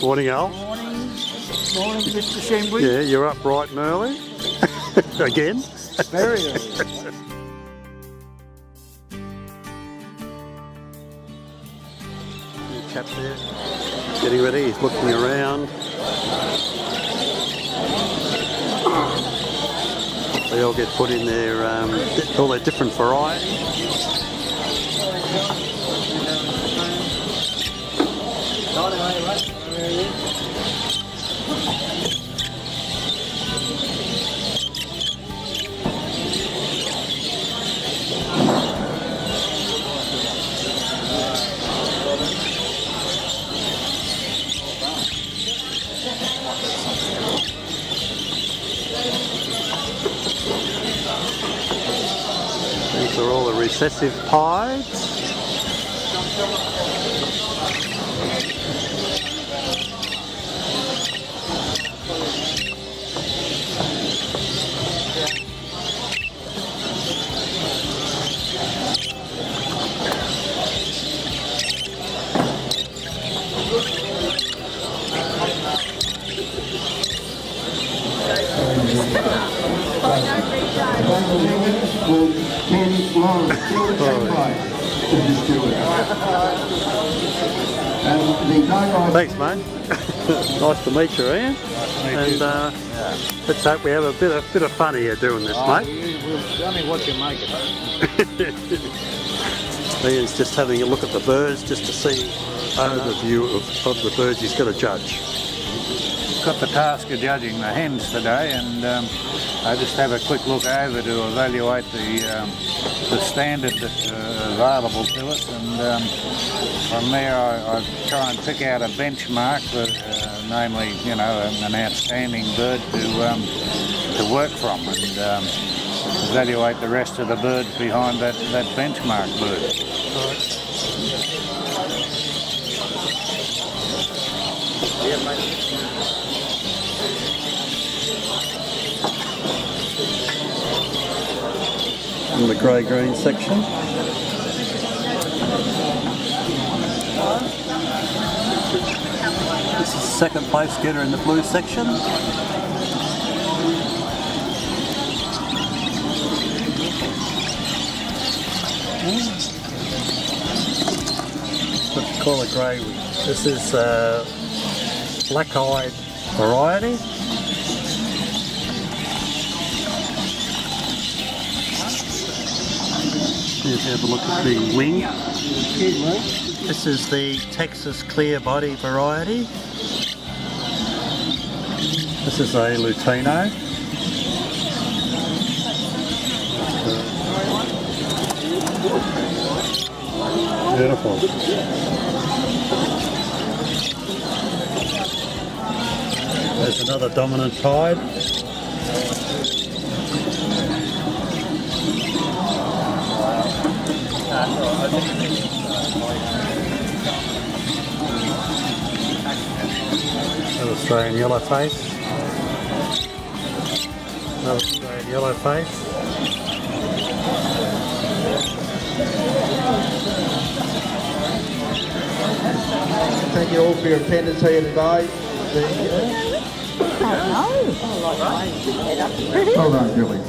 Morning, Al. Morning, Mr. Shembri. Yeah, you're up bright and early. Again. Very early. The chap there, getting ready. He's looking around. They all get put in their all their different varieties. These are all the recessive pies. Thanks, mate. Nice to meet you, Ian. And let's hope we have a bit of fun here doing this, mate. We'll tell me what you make of it. Ian's just having a look at the birds just to see an overview of the birds he's got to judge. Got the task of judging the hens today, and I just have a quick look over to evaluate the standard that's available to us, and from there I try and pick out a benchmark, namely, you know, an outstanding bird to work from, and evaluate the rest of the birds behind that benchmark bird. In the grey-green section. This is the second place getter in the blue section. What you call a grey. This is black-eyed variety. Let's have a look at the wing. This is the Texas clear body variety. This is a Lutino. Beautiful. There's another dominant tide. Another Australian yellow face. Another Australian yellow face. Thank you all for your attendance here today. Well done, Julie.